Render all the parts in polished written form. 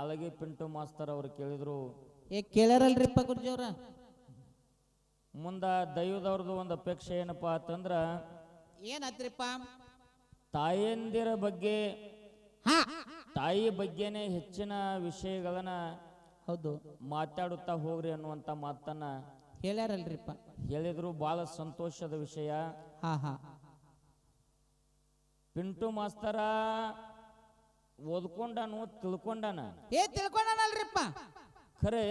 ಅಳಗಿ Pintu master ಅವರು ಕೇಳಿದ್ರು. ಕೇಳ್ಯಾರಲ್ರಿಪ್ಪ ಗುರುಜಿಯವ್ರ. ಮುಂದ ದೈವದವ್ರದ್ದು ಒಂದು ಅಪೇಕ್ಷೆ ಏನಪ್ಪಾ ಅಂತಂದ್ರ ಏನಾತ್ರಿಪ್ಪ? ತಾಯಂದಿರ ಬಗ್ಗೆ, ತಾಯಿ ಬಗ್ಗೆನೆ ಹೆಚ್ಚಿನ ವಿಷಯಗಳನ್ನ ಹೌದು ಮಾತಾಡುತ್ತಾ ಹೋಗ್ರಿ ಅನ್ನುವಂತ ಮಾತನ್ನ ಹೇಳ್ಯಾರಲ್ರಿಪ್ಪ. ಹೇಳಿದ್ರು. ಬಹಳ ಸಂತೋಷದ ವಿಷಯ. ಪಿಂಟು ಮಾಸ್ತರ ಓದ್ಕೊಂಡಾನು, ತಿಳ್ಕೊಂಡಾನ. ತಿಳ್ಕೊಂಡಾನಲ್ರಿಪ್ಪ. ಖರೆ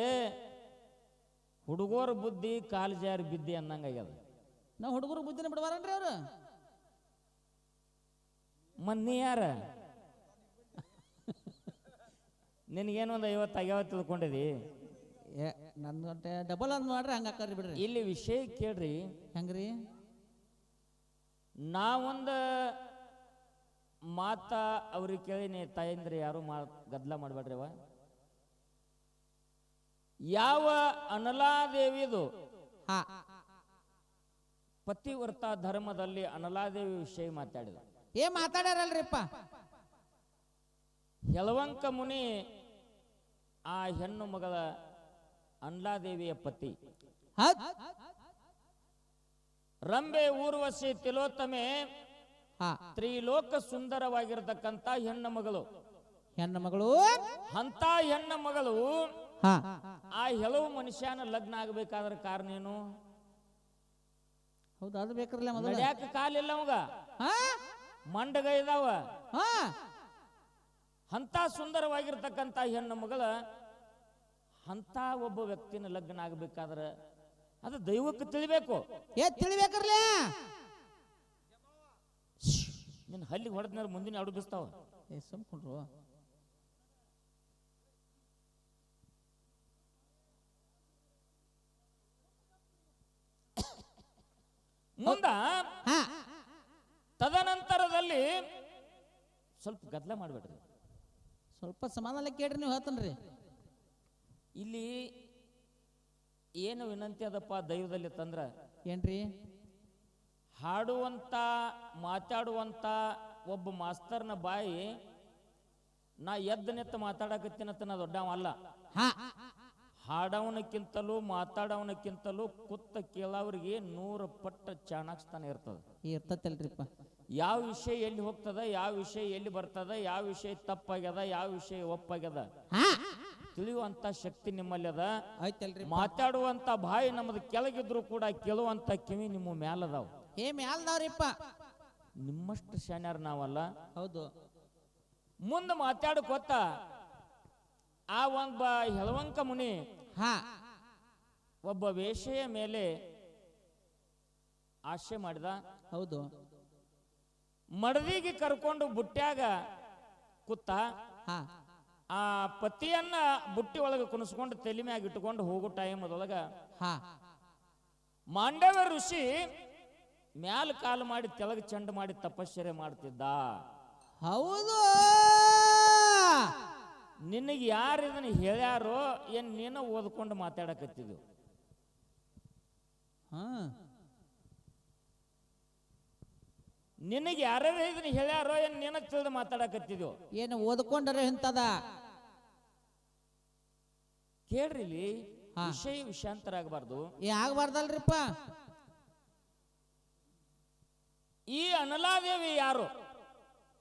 ಹುಡುಗರ ಬುದ್ಧಿ ಕಾಲು ಜಾರಿ ಬಿದ್ದಿ ಅನ್ನಂಗಾಗ್ಯದ. ನಾವು ಹುಡುಗರು ಬುದ್ಧಿನ ಬಿಡವಾರನ್ರಿ ಅವ್ರು. ಮನ್ನಿ ಯಾರ ನಿನಗೇನು ಒಂದು 50 ಆಗ್ಯಾವ ತಿಳ್ಕೊಂಡಿದಿ. ನನ್ನ ಡಬಲ್ ಅನ್ ಮಾಡ್ರಿ, ಹಂಗ ಹಾಕರಿ ಬಿಡ್ರಿ. ಇಲ್ಲಿ ವಿಷಯ ಕೇಳ್ರಿ. ಹೆಂಗ್ರಿ? ನಾವೊಂದು ಮಾತ ಅವ್ರಿಗೆ ಕೇಳಿನಿ, ತಾಯಂದ್ರೆ ಯಾರು ಗದ್ದಲ ಮಾಡ್ಬೇಡ್ರಿವ. ಯಾವ ಅನಲಾದೇವಿದು ಪತಿವ್ರತ ಧರ್ಮದಲ್ಲಿ ಅನಲಾದೇವಿ ವಿಷಯ ಮಾತಾಡಿದ. ಮಾತಾಡ್ಯಾರಲ್ರಿಪ್ಪ. ಯಲವಂಕ ಮುನಿ ಆ ಹೆಣ್ಣು ಮಗಳ ಅನಲಾದೇವಿಯ ಪತಿ. ರಂಬೆ ಊರ್ವಶಿ ತಿಲೋತ್ತಮೆ ತ್ರಿಲೋಕ ಸುಂದರವಾಗಿರತಕ್ಕಂತ ಹೆಣ್ಣು ಮಗಳು. ಅಂತ ಹೆಣ್ಣು ಮಗಳು ಆ ಕೆಲವು ಮನುಷ್ಯನ ಲಗ್ನ ಆಗಬೇಕಾದ್ರ ಕಾರಣ ಏನು? ಹೌದು, ಅದು ಬೇಕ್ರಲ್ಲ. ಯಾಕೆ ಕಾಲಿಲ್ಲ ಅವಾಗ, ಮಂಡಗ ಇದಾವ. ಅಂತ ಸುಂದರವಾಗಿರ್ತಕ್ಕಂಥ ಹೆಣ್ಣು ಮಗಳ ಅಂತ ಒಬ್ಬ ವ್ಯಕ್ತಿನ ಲಗ್ನ ಆಗಬೇಕಾದ್ರ ಅದು ದೈವಕ್ಕೆ ತಿಳಿಬೇಕು. ತಿಳಿಬೇಕ್ರಲ್ಲ. ನಿನ್ನ ಹಲ್ಲಿಗೆ ಹೊಡೆದ್ನ ಮುಂದಿನ ಅಡು ಬಿಸ್ತಾವ. ಸುಮ್ಕೊಂಡ್ರು. ಮುಂದ ತದನಂತರದಲ್ಲಿ ಸ್ವಲ್ಪ ಗದ್ದಲ ಮಾಡ್ಬೇಡ್ರಿ, ಸ್ವಲ್ಪ ಸಮಾಧಾನ ಕೇಳ್ರಿ. ನೀವು ಹೇಳ್ತನ್ರಿ. ಇಲ್ಲಿ ಏನು ವಿನಂತಿ ಅದಪ್ಪ ದೈವದಲ್ಲಿ ತಂದ್ರ ಏನ್ರಿ? ಹಾಡುವಂತ ಮಾತಾಡುವಂತ ಒಬ್ಬ ಮಾಸ್ತರ್ನ ಬಾಯಿ ನಾ ಎದ್ದು ನಿತ್ತ ಮಾತಾಡಕತ್ತೀನಂತ ನಾ ದೊಡ್ಡವಲ್ಲ. ಹಾಡವನಕ್ಕಿಂತಲೂ ಮಾತಾಡವನಕ್ಕಿಂತಲೂ ಕುತ್ತ ಕೇಳವ್ರಿಗೆ 100 ಪಟ್ಟು ಚಾಣಾಕ್ಷತನ ಇರ್ತದಲ್ರಿಪ್ಪ. ಯಾವ ವಿಷಯ ಎಲ್ಲಿ ಹೋಗ್ತದ, ಯಾವ ವಿಷಯ ಎಲ್ಲಿ ಬರ್ತದ, ಯಾವ ವಿಷಯ ತಪ್ಪಾಗ್ಯದ, ಯಾವ ವಿಷಯ ಒಪ್ಪಾಗ್ಯದ ತಿಳಿಯುವಂತ ಶಕ್ತಿ ನಿಮ್ಮಲ್ಲಿ ಅದ. ಮಾತಾಡುವಂತ ಬಾಯಿ ನಮ್ಮದು ಕೆಳಗಿದ್ರು ಕೂಡ ಕೇಳುವಂತ ಕಿವಿ ನಿಮ್ಮ ಮ್ಯಾಲದಾವ್. ಮ್ಯಾಲದವ್ರಿಪ್ಪ. ನಿಮ್ಮಷ್ಟು ಶಾನ್ಯಾರ ನಾವಲ್ಲ. ಹೌದು. ಮುಂದೆ ಮಾತಾಡ್ಕೊತ ಆ ಒಬ್ಬ ಯಲವಂಕ ಮುನಿ ಒಬ್ಬ ವೇಷೆಯ ಮೇಲೆ ಆಶೆ ಮಾಡಿದ. ಹೌದು. ಮಡದಿಗೆ ಕರ್ಕೊಂಡು ಬುಟ್ಟ್ಯಾಗ ಕೂತ ಆ ಪತಿಯನ್ನ ಬುಟ್ಟಿ ಒಳಗೆ ಕುಣಿಸ್ಕೊಂಡು ತಲೆ ಮ್ಯಾಗ ಇಟ್ಕೊಂಡು ಹೋಗೋ ಟೈಮ್ ಅದೊಳಗ ಮಾಂಡವ್ಯ ಋಷಿ ಮ್ಯಾಲ ಕಾಲು ಮಾಡಿ ತೆಳಗ ಚಂಡ ಮಾಡಿ ತಪಶ್ಚರ್ಯ ಮಾಡ್ತಿದ್ದ. ಹೌದು. ನಿನಗೆ ಯಾರು ಇದನ್ನ ಹೇಳ್ಯಾರೋ ಏನ್ ನೀನ ಓದ್ಕೊಂಡು ಮಾತಾಡಕತ್ತಿದ್ವು? ನಿನಗೆ ಯಾರ್ಯಾರು ಇದನ್ನ ಹೇಳ್ಯಾರೋ ಏನ್ ನೀನ ತಿಳಿದು ಮಾತಾಡಕತ್ತಿದ್ವು? ಏನು ಓದ್ಕೊಂಡ್ರೆ ಎಂತದ ಕೇಳ್ರಿ. ಇಲ್ಲಿ ವಿಷಯ ವಿಷಾಂತರ ಆಗಬಾರ್ದು. ಆಗಬಾರ್ದಲ್ರಿಪ್ಪ. ಈ ಅನಲಾದೇವಿ ಯಾರು?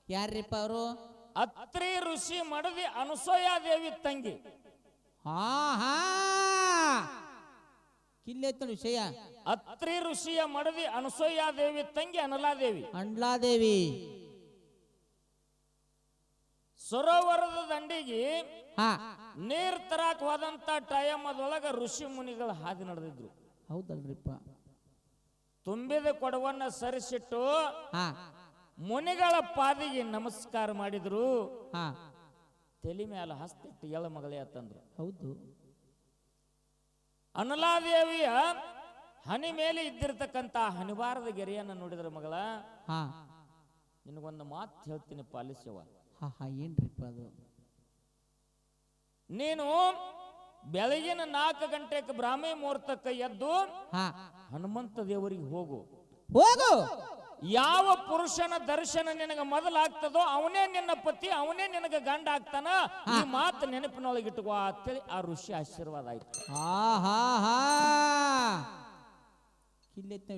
ಯಾರ್ರಿಪ್ಪ ಅವರು? ಅತ್ರಿ ಋಷಿ ಮಡದಿ ಅನಸೂಯಾದೇವಿ ತಂಗಿ. ಕಿಲ್ಲೆತ್ತ ವಿಷಯ. ಅತ್ರಿ ಋಷಿಯ ಮಡದಿ ಅನಸೂಯಾದೇವಿ ತಂಗಿ ಅನಲಾದೇವಿ. ಅಂಡ್ಲಾದೇವಿ ಸರೋವರದ ದಂಡಿಗೆ ನೀರ್ ತರಾಕ್ ಹೋದಂತ ಟೈಮ್ ಅದೊಳಗ ಋಷಿ ಮುನಿಗಳು ಹಾದಿ ನಡೆದಿದ್ರು. ಹೌದಲ್ರಿಪ್ಪ. ತುಂಬಿದ ಕೊಡವನ್ನ ಸರಿಸಿಟ್ಟು ಮುನಿಗಳ ಪಾದಿಗೆ ನಮಸ್ಕಾರ ಮಾಡಿದ್ರು. ತಲೆ ಮೇಲೆ ಹಸ್ತಿಟ್ಟು ಎಳ ಮಗಳೇ ಅಂತಂದ್ರು. ಹೌದು. ಅನಲಾದೇವಿಯ ಹನಿ ಮೇಲೆ ಇದ್ದಿರ್ತಕ್ಕಂತ ಹನಿವಾರದ ಗೆರೆಯನ್ನ ನೋಡಿದ್ರ ಮಗಳ, ನಿನಗೊಂದು ಮಾತು ಹೇಳ್ತೀನಿ ಪಾಲಿಸವ. ಏನ್ರಿಪ್ಪ ಅದು? ನೀನು ಬೆಳಗಿನ 4 ಗಂಟೆಗೆ ಬ್ರಾಹ್ಮಿ ಮುಹೂರ್ತಕ್ಕೆ ಎದ್ದು ಹನುಮಂತ ದೇವರಿಗೆ ಹೋಗು. ಯಾವ ಪುರುಷನ ದರ್ಶನ ನಿನಗೆ ಮೊದಲಾಗ್ತದೋ ಅವನೇ ನಿನ್ನ ಪತಿ, ಅವನೇ ನಿನಗೆ ಗಂಡ ಆಗ್ತಾನ. ಈ ಮಾತು ನೆನಪಿನೊಳಗಿಟ್ಟುಕೋ ಅಂತೇಳಿ ಆ ಋಷಿ ಆಶೀರ್ವಾದ ಆಯ್ತು.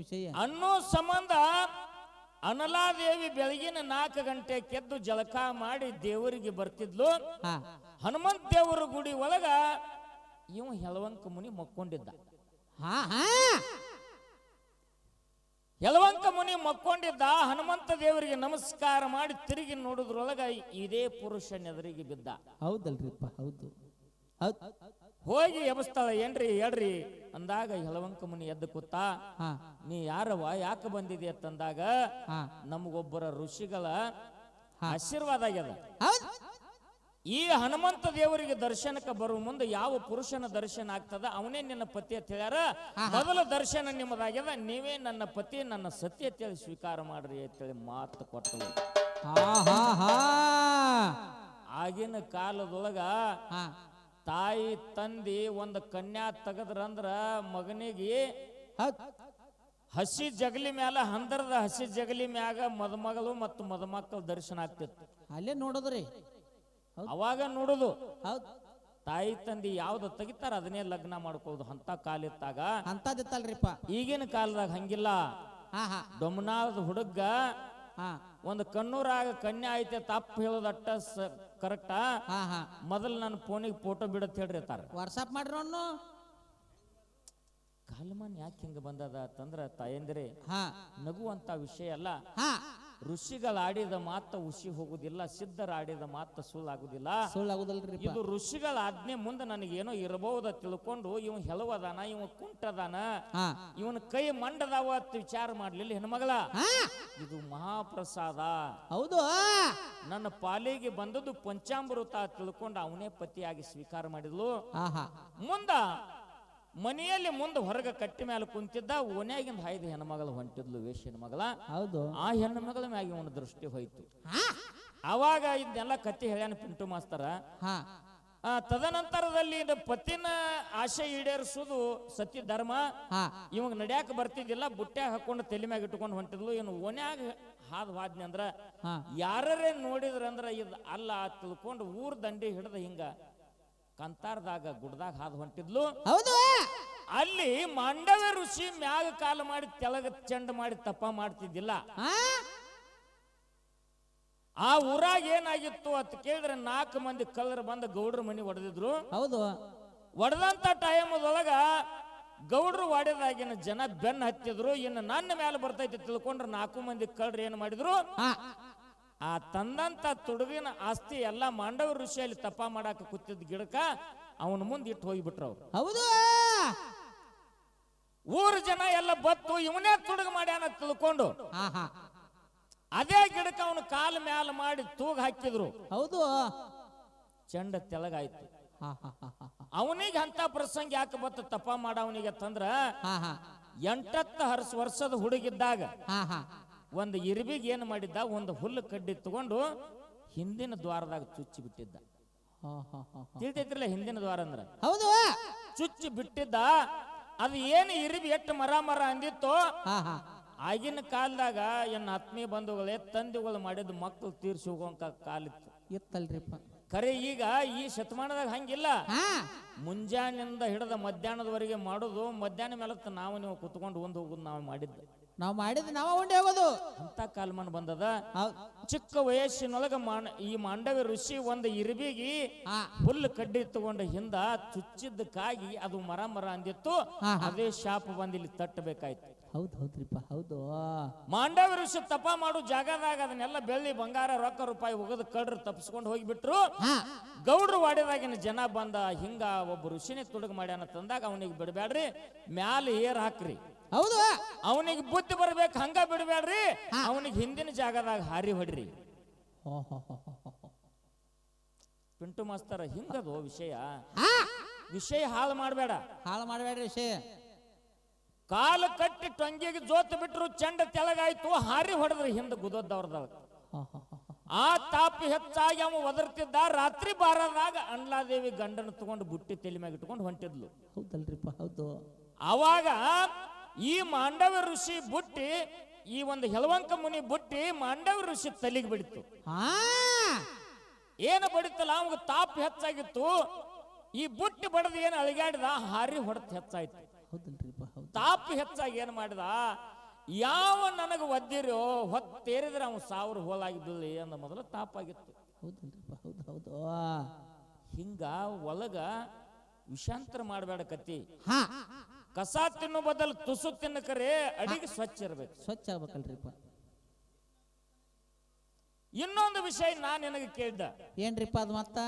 ವಿಷಯ ಅನ್ನೋ ಸಂಬಂಧ ಅನಲಾದೇವಿ ಬೆಳಗಿನ 4 ಗಂಟೆ ಕೆದ್ದು ಜಳಕ ಮಾಡಿ ದೇವರಿಗೆ ಬರ್ತಿದ್ಲು. ಹನುಮಂತ ದೇವರ ಗುಡಿ ಒಳಗ ಇವ ಹೆಳವಂಕ ಮುನಿ ಮಕ್ಕೊಂಡಿದ್ದ. ಹೆಳವಂಕ ಮುನಿ ಮಕ್ಕೊಂಡಿದ್ದ. ಹನುಮಂತ ದೇವರಿಗೆ ನಮಸ್ಕಾರ ಮಾಡಿ ತಿರುಗಿ ನೋಡಿದ್ರೊಳಗ ಇದೇ ಪುರುಷನ ಎದುರಿಗೆ ಬಿದ್ದ. ಹೌದಲ್ರಿಪ್ಪ, ಹೌದು. ಹೋಗಿ ಎಬಸ್ತಾಳ, ಏನ್ರಿ ಹೇಳ್ರಿ ಅಂದಾಗ ಹೆಳವಂಕ ಮುನಿ ಎದ್ದು ಕೂತ. ನೀ ಯಾರವ, ಯಾಕೆ ಬಂದಿದೆ ಅಂತಂದಾಗ ನಮಗೊಬ್ಬರ ಋಷಿಗಳ ಆಶೀರ್ವಾದ ಆಗ್ಯದ. ಈ ಹನುಮಂತ ದೇವರಿಗೆ ದರ್ಶನಕ್ಕೆ ಬರುವ ಮುಂದೆ ಯಾವ ಪುರುಷನ ದರ್ಶನ ಆಗ್ತದ ಅವನೇ ನಿನ್ನ ಪತಿ ಅಂತ ಹೇಳ್ಯಾರ. ಮೊದಲ ದರ್ಶನ ನಿಮ್ಮದಾಗ್ಯದ, ನೀವೇ ನನ್ನ ಪತಿ, ನನ್ನ ಸತಿ ಅಂತೇಳಿ ಸ್ವೀಕಾರ ಮಾಡ್ರಿ ಅಂತೇಳಿ ಮಾತು ಕೊಟ್ಟಳು. ಆಗಿನ ಕಾಲದೊಳಗ ತಾಯಿ ತಂದಿ ಒಂದು ಕನ್ಯಾ ತೆಗದ್ರಂದ್ರ ಮಗನಿಗೆ ಹಸಿ ಜಗಲಿ ಮ್ಯಾಲ ಹಂದರದ ಹಸಿ ಜಗಲಿ ಮ್ಯಾಗ ಮದುಮಗಳು ಮತ್ತು ಮದುಮಕ್ಕಳ ದರ್ಶನ ಆಗ್ತಿತ್ತು. ಅಲ್ಲೇ ನೋಡೋದ್ರಿ, ಅವಾಗ ನೋಡುದು. ತಾಯಿ ತಂದಿ ಯಾವ್ದು ತೆಗಿತಾರ ಅದನ್ನೇ ಲಗ್ನ ಮಾಡ್ಕೋದು. ಅಂತ ಕಾಲಿತ್ತಾಗ ಅಂತದಿತ್ತಲ್ರಿಪ್ಪ. ಈಗಿನ ಕಾಲದಾಗ ಹಂಗಿಲ್ಲ. ಡೊಮನಾದ ಹುಡುಗ ಒಂದು ಕಣ್ಣೂರಾಗ ಕನ್ಯಾ ಐತೆ ತಪ್ಪ ಹೇಳೋದು ಅಟ್ಟ ಕರೆಕ್ಟಾ. ಮೊದಲು ನನ್ನ ಫೋನಿಗೆ ಫೋಟೋ ಬಿಡತ್ ಹೇಳ್ರಿ ವಾಟ್ಸಾಪ್ ಮಾಡ್ರಿ. ಕಾಲಮಾನ್ ಯಾಕೆ ಹಿಂಗ ಬಂದದ ಅಂತಂದ್ರ ತಾಯಂದಿರೇ, ನಗುವಂತ ವಿಷಯ ಅಲ್ಲ. ಋಷಿಗಳ ಆಡಿದ ಮಾತ ಉಸಿ ಹೋಗುದಿಲ್ಲ, ಸಿದ್ಧರ ಆಡಿದ ಮಾತ ಸುಳ್ಳಾಗುದಿಲ್ಲ. ಇದು ಋಷಿಗಳ ಆಜ್ಞೆ ಮುಂದೆ ನನಗೇನೋ ಇರಬಹುದ ತಿಳ್ಕೊಂಡು ಇವ ಹೆಲವದಾನ, ಇವ ಕುಂಟದಾನ, ಇವನ ಕೈ ಮಂಡದಾವ ಅಂತ ವಿಚಾರ ಮಾಡ್ಲಿಲ್ಲ ಹೆಣ್ಮಗಳ. ಇದು ಮಹಾಪ್ರಸಾದ. ಹೌದು, ನನ್ನ ಪಾಲಿಗೆ ಬಂದದ್ದು ಪಂಚಾಮೃತ ತಿಳ್ಕೊಂಡು ಅವನೇ ಪತಿಯಾಗಿ ಸ್ವೀಕಾರ ಮಾಡಿದ್ಲು. ಮುಂದ ಮನೆಯಲ್ಲಿ ಮುಂದೆ ಹೊರಗ ಕಟ್ಟಿ ಮೇಲೆ ಕುಂತಿದ್ದ. ಓನ್ಯಾಗಿಂದ ಹಾಯ್ದು ಹೆಣ್ಮಗಳು ಹೊಂಟಿದ್ಲು, ವೇಷ ಹೆಣ್ಮಗಳ. ಹೌದು, ಆ ಹೆಣ್ಣು ಮಗಳ ಮ್ಯಾಗ ಇವನ ದೃಷ್ಟಿ ಹೋಯ್ತು. ಅವಾಗ ಇದನ್ನೆಲ್ಲ ಕತ್ತಿ ಹೇಳ್ಯಾನ ಪಿಂಟು ಮಾಸ್ತರ. ತದನಂತರದಲ್ಲಿ ಪತಿನ ಆಶೆ ಈಡೇರಿಸುವುದು ಸತ್ಯ ಧರ್ಮ. ಇವಾಗ ನಡ್ಯಾಕ ಬರ್ತಿದ್ದಿಲ್ಲ, ಬುಟ್ಟ್ಯಾಗ ಹಾಕೊಂಡು ತಲೆ ಮ್ಯಾಗ ಇಟ್ಕೊಂಡು ಹೊಂಟಿದ್ಲು. ಏನು ಓನ್ಯಾಗ ಹಾದ್ ಹಾದ್ನಿ ಅಂದ್ರ ಯಾರೇ ನೋಡಿದ್ರಂದ್ರ ಇದು ಅಲ್ಲ ತಿಳ್ಕೊಂಡು ಊರ್ ದಂಡಿ ಹಿಡ್ದ ಹಿಂಗ ಕಂತಾರದಾಗ ಗುಡ್ದಾಗ ಹಾದ್ ಹೊಂಟಿದ್ಲು. ಅಲ್ಲಿ ಮಾಂಡವ್ಯ ಋಷಿ ಮ್ಯಾಗ ಕಾಲ ಮಾಡಿ ತೆಳಗ ಚೆಂಡ ಮಾಡಿ ತಪ್ಪ ಮಾಡ್ತಿದ್ದಿಲ್ಲ. ಆ ಊರಾಗ ಏನಾಗಿತ್ತು ಅಂತ ಕೇಳಿದ್ರೆ 4 ಮಂದಿ ಕಳ್ಳರು ಬಂದ ಗೌಡ್ರ ಮನಿ ಹೊಡೆದಿದ್ರು. ಹೌದು, ಹೊಡೆದಂತ ಟೈಮದೊಳಗ ಗೌಡ್ರು ವಾಡ್ಯದಾಗಿನ ಜನ ಬೆನ್ನ ಹತ್ತಿದ್ರು. ಇನ್ನು ನನ್ನ ಮೇಲೆ ಬರ್ತೈತಿ ತಿಳ್ಕೊಂಡ್ರೆ 4 ಮಂದಿ ಕಳ್ಳರು ಏನ್ ಮಾಡಿದ್ರು, ಆ ತಂದಂತ ತುಡುಗಿನ ಆಸ್ತಿ ಎಲ್ಲಾ ಮಾಂಡವ ಋಷಿಯಲ್ಲಿ ತಪ್ಪ ಮಾಡಾಕ ಕೂತಿದ್ದ ಗಿಡಕ ಅವನ ಮುಂದೆ ಇಟ್ಟು ಹೋಗಿಬಿಟ್ರು ಅವ್ರು. ಹೌದು, ಊರ ಜನ ಎಲ್ಲ ಬತ್ತು ಇವನೇ ತುಡುಗು ಮಾಡ್ಯಾನ ತಿಳ್ಕೊಂಡು ಅದೇ ಗಿಡಕ ಅವನ ಕಾಲ ಮ್ಯಾಲ ಮಾಡಿ ತೂಗ ಹಾಕಿದ್ರು. ಹೌದು, ಚಂಡ ತೆಳಗಾಯ್ತು. ಅವನಿಗೆ ಅಂತ ಪ್ರಸಂಗ ಯಾಕೆ ಬತ್ತ ತಪ್ಪ ಮಾಡವನಿಗೆ ತಂದ್ರ 8 ವರ್ಷದ ಹುಡುಗಿದ್ದಾಗ ಒಂದು ಇರ್ಬಿಗೆ ಏನ್ ಮಾಡಿದ್ದ, ಒಂದು ಹುಲ್ಲು ಕಡ್ಡಿ ತಗೊಂಡು ಹಿಂದಿನ ದ್ವಾರದಾಗ ಚುಚ್ಚಿ ಬಿಟ್ಟಿದ್ದ. ತಿಳಿತೈತ್ರಲ್ಲ ಹಿಂದಿನ ದ್ವಾರ ಅಂದ್ರ? ಹೌದು, ಚುಚ್ಚಿ ಬಿಟ್ಟಿದ್ದ. ಅದು ಏನು ಇರ್ಬಿ ಎಷ್ಟು ಮರ ಮರ ಅಂದಿತ್ತು. ಆಗಿನ ಕಾಲದಾಗ ಏನ್ ಆತ್ಮೀಯ ಬಂಧುಗಳೇ ತಂದೆಗಳು ಮಾಡಿದ ಮಕ್ಕಳು ತೀರ್ಸಿ ಹೋಗುವಂತ ಕಾಲಿತ್ತು ಇತ್ತಲ್ರಿಪ್ಪ. ಖರೆ ಈಗ ಈ ಶತಮಾನದಾಗ ಹಂಗಿಲ್ಲ. ಮುಂಜಾನಿಂದ ಹಿಡಿದ ಮಧ್ಯಾಹ್ನದವರೆಗೆ ಮಾಡುದು, ಮಧ್ಯಾಹ್ನ ಮೇಲತ್ತ ನಾವು ನೀವು ಕುತ್ಕೊಂಡು ಹೋಗುದು ನಾವು ಮಾಡಿದ್ದು. ನಾವು ಮಾಡಿದ್ದು ನಾವ ಉಂಡೆ ಹೋಗೋದು ಅಂತ ಕಾಲಮಾನ ಬಂದದ. ಚಿಕ್ಕ ವಯಸ್ಸಿನೊಳಗ ಈ ಮಾಂಡವ್ಯ ಋಷಿ ಒಂದು ಇರ್ಬಿಗಿ ಹುಲ್ಲು ಕಡ್ಡಿ ತಗೊಂಡ ಹಿಂದ ಚುಚ್ಚಿದ್ದಕ್ಕಾಗಿ ಅದು ಮರ ಮರ ಅಂದಿತ್ತು. ಅದೇ ಶಾಪ ಬಂದು ಇಲ್ಲಿ ತಟ್ಟಬೇಕಾಯ್ತು. ಹೌದು, ಹೌದ್ರಿಪ್ಪ, ಹೌದು. ಮಾಂಡವ್ಯ ಋಷಿ ತಪ ಮಾಡು ಜಾಗದಾಗ ಅದನ್ನೆಲ್ಲ ಬೆಳ್ಳಿ ಬಂಗಾರ ರೊಕ್ಕ ರೂಪಾಯಿ ಒಗದು ಕಡ್ರು ತಪ್ಪಿಸ್ಕೊಂಡು ಹೋಗಿಬಿಟ್ರು. ಗೌಡ್ರು ವಾಡ್ಯದಾಗಿನ ಜನ ಬಂದ ಹಿಂಗ ಒಬ್ಬ ಋಷಿನೇ ತುಡುಗು ಮಾಡ್ಯಾನ ತಂದಾಗ ಅವನಿಗೆ ಬಿಡಬೇಡ್ರಿ, ಮ್ಯಾಲ ಏರ್ ಹಾಕ್ರಿ. ಹೌದು, ಅವನಿಗೆ ಬುದ್ಧಿ ಬರ್ಬೇಕು, ಹಂಗ ಬಿಡಬೇಡ್ರಿ, ಅವನಿಗೆ ಹಿಂದಿನ ಜಾಗದಾಗ ಹಾರಿ ಹೊಡ್ರಿ. ಪಿಂಟು ಮಾಸ್ತರ ಹಿಂಗದು ವಿಷಯ ಹಾಳು ಮಾಡಬೇಡ, ಹಾಳು ಮಾಡಬೇಡ್ರಿ ವಿಷಯ. ಕಾಲು ಕಟ್ಟಿ ಟೊಂಗಿಗೆ ಜೋತ್ ಬಿಟ್ರು, ಚೆಂಡ ತೆಳಗಾಯ್ತು, ಹಾರಿ ಹೊಡೆದ್ರಿ ಹಿಂದ ಗುದದ್ದವ್ರದಾಗ. ಆ ತಾಪಿ ಹೆಚ್ಚಾಗಿ ಅವ ಒದರ್ತಿದ್ದ. ರಾತ್ರಿ ಬಾರದಾಗ ಅಂಡ್ಲಾದೇವಿ ಗಂಡನ ತಗೊಂಡು ಬುಟ್ಟಿ ತಲೆ ಮ್ಯಾಗ ಇಟ್ಕೊಂಡು ಹೊಂಟಿದ್ಲು. ಹೌದಲ್ರಿಪ್ಪ, ಹೌದು. ಅವಾಗ ಈ ಮಾಂಡವ್ಯ ಋಷಿ ಬುಟ್ಟಿ ಈ ಒಂದು ಹೆಲವಂಕ ಮುನಿ ಬುಟ್ಟಿ ಮಾಂಡವ ಋಷಿ ತಲೆಗೆ ಬಿಡಿತು. ಏನು ಬಡಿತಲ್ಲ ಅವಾಗ ತಾಪ್ ಹೆಚ್ಚಾಗಿತ್ತು. ಈ ಬುಟ್ಟಿ ಬಡದ ಏನು ಅಳಿಗಾಡಿದ ಹಾರಿ ಹೊಡೆತ ಹೆಚ್ಚಾಯ್ತು. ತಾಪ್ ಹೆಚ್ಚಾಗಿ ಏನ್ ಮಾಡಿದ, ಯಾವ ನನಗೆ ಒದ್ದಿರೋ ಹೊತ್ತೇರಿದ್ರೆ ಅವ್ನು 1000 ಹೋಲಾಗಿದ್ದಲ್ಲಿ ಅಂದ ಮೊದಲು ತಾಪಾಗಿತ್ತು. ಹಿಂಗ ಒಳಗ ವಿಷಾಂತರ ಮಾಡಬೇಡ ಕತ್ತಿ. ಕಸ ತಿನ್ನು ಬದಲು ತುಸು ತಿನ್ನಕರೆ ಅಡಿಗೆ ಸ್ವಚ್ಛ ಇರ್ಬೇಕು. ಸ್ವಚ್ಛ ಆಗ್ಬೇಕಲ್ರಿಪ್ಪ. ಇನ್ನೊಂದು ವಿಷಯ ನಾನ್ ನಿನಗೆ ಕೇಳಿದ್ದ. ಏನ್ರಿಪ್ಪ ಅದು ಮತ್ತ?